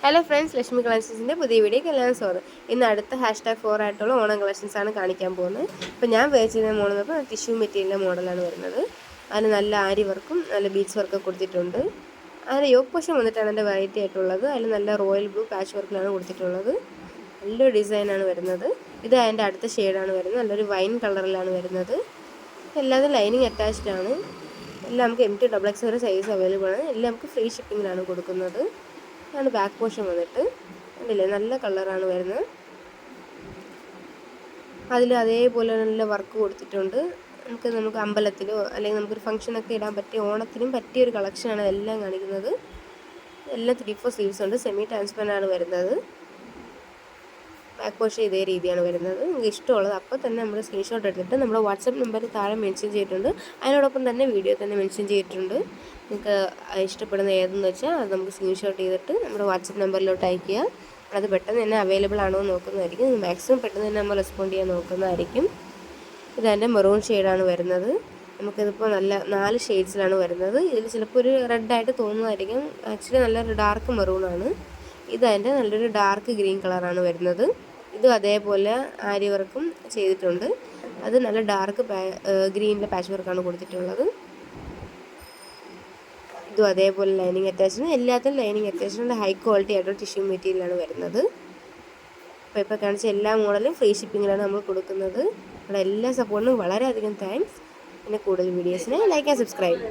Hello friends, Lakshmi കളക്ഷൻസിൻ്റെ പുതിയ വീഡിയോക്ക് എല്ലാവരും സ്വാഗതം. ഇന്ന് അടുത്ത #4 ആയിട്ടുള്ള ഓണം കളക്ഷൻസാണ് കാണിക്കാൻ പോകുന്നത്. ഇപ്പോൾ ഞാൻ ഉപയോഗിച്ചിരുന്ന മോഡൽ നോക്കുക ടിഷ്യൂ മെറ്റീരിയലിൻ്റെ മോഡലാണ് വരുന്നത്. അതിന് നല്ല ആരി വർക്കും നല്ല ബീഡ്സ് വർക്കൊക്കെ കൊടുത്തിട്ടുണ്ട്. അതിന് യോക്ക് പോഷൻ വന്നിട്ടാണ് എൻ്റെ വെറൈറ്റി ആയിട്ടുള്ളത്. അതിൽ നല്ല റോയൽ ബ്ലൂ പാച്ച് വർക്കിലാണ് കൊടുത്തിട്ടുള്ളത്. നല്ലൊരു ഡിസൈനാണ് വരുന്നത്. ഇത് അതിൻ്റെ അടുത്ത ഷെയ്ഡാണ് വരുന്നത്. നല്ലൊരു വൈൻ കളറിലാണ് വരുന്നത്. എല്ലാതും ലൈനിങ് അറ്റാച്ച്ഡ് ആണ്. എല്ലാം നമുക്ക് MT XX വരെ സൈസ് അവൈലബിൾ ആണ്. എല്ലാം നമുക്ക് ഫ്രീ ഷിപ്പിങ്ങിലാണ് കൊടുക്കുന്നത്. ഇതാണ് ബാക്ക് പോർഷൻ വന്നിട്ട്. കണ്ടില്ലേ, നല്ല കളറാണ് വരുന്നത്. അതിൽ അതേപോലെ നല്ല വർക്ക് കൊടുത്തിട്ടുണ്ട്. നമുക്ക് അമ്പലത്തിലോ അല്ലെങ്കിൽ നമുക്കൊരു ഫംഗ്ഷനൊക്കെ ഇടാൻ പറ്റിയ, ഓണത്തിനും പറ്റിയൊരു കളക്ഷനാണ് എല്ലാം കാണിക്കുന്നത്. എല്ലാം 3/4 സ്ലീവ്സ് ഉണ്ട്. സെമി ട്രാൻസ്പെറൻ്റ് ആണ് വരുന്നത്. ബാക്ക് പോർഷൻ ഇതേ രീതിയാണ് വരുന്നത്. നിങ്ങൾക്ക് ഇഷ്ടമുള്ളത് അപ്പോൾ തന്നെ നമ്മൾ സ്ക്രീൻഷോട്ട് എടുത്തിട്ട് നമ്മുടെ വാട്സപ്പ് നമ്പർ താഴെ മെൻഷൻ ചെയ്തിട്ടുണ്ട്. അതിനോടൊപ്പം തന്നെ വീഡിയോ തന്നെ മെൻഷൻ ചെയ്തിട്ടുണ്ട്. നിങ്ങൾക്ക് ഇഷ്ടപ്പെടുന്ന ഏതെന്ന് വെച്ചാൽ അത് നമുക്ക് സ്ക്രീൻഷോട്ട് ചെയ്തിട്ട് നമ്മുടെ വാട്സപ്പ് നമ്പറിലോട്ട് അയയ്ക്കുക. അത് പെട്ടെന്ന് തന്നെ അവൈലബിൾ ആണോ എന്ന് നോക്കുന്നതായിരിക്കും. മാക്സിമം പെട്ടെന്ന് തന്നെ നമ്മൾ റെസ്പോണ്ട് ചെയ്യാൻ നോക്കുന്നതായിരിക്കും. ഇതെൻ്റെ മെറൂൺ ഷെയ്ഡാണ് വരുന്നത്. നമുക്കിതിപ്പോൾ നല്ല 4 ഷെയ്ഡ്സിലാണ് വരുന്നത്. ഇതിൽ ചിലപ്പോൾ ഒരു റെഡായിട്ട് തോന്നുന്നതായിരിക്കും. ആക്ച്വലി നല്ലൊരു ഡാർക്ക് മെറൂണാണ്. ഇതതിൻ്റെ നല്ലൊരു ഡാർക്ക് ഗ്രീൻ കളറാണ് വരുന്നത്. ഇതും അതേപോലെ ആരി വർക്കും ചെയ്തിട്ടുണ്ട്. അത് നല്ല ഡാർക്ക് ഗ്രീനിലെ പാച്ച് വർക്കാണ് കൊടുത്തിട്ടുള്ളത്. ഇതും അതേപോലെ ലൈനിങ് അറ്റാച്ച്ഡ്. എല്ലാത്തിലും ലൈനിങ് അറ്റാച്ച്ഡ്. ഹൈ ക്വാളിറ്റി ആയിട്ടുള്ള ടിഷ്യൂ മെറ്റീരിയലാണ് വരുന്നത്. അപ്പോൾ ഇപ്പോൾ കാണിച്ച എല്ലാ മോഡലും ഫ്രീ ഷിപ്പിങ്ങിലാണ് നമ്മൾ കൊടുക്കുന്നത്. നമ്മുടെ എല്ലാ സപ്പോർട്ടിനും വളരെയധികം താങ്ക്സ്. പിന്നെ കൂടുതൽ വീഡിയോസിന് ലൈക്ക് ആൻഡ് സബ്സ്ക്രൈബ്.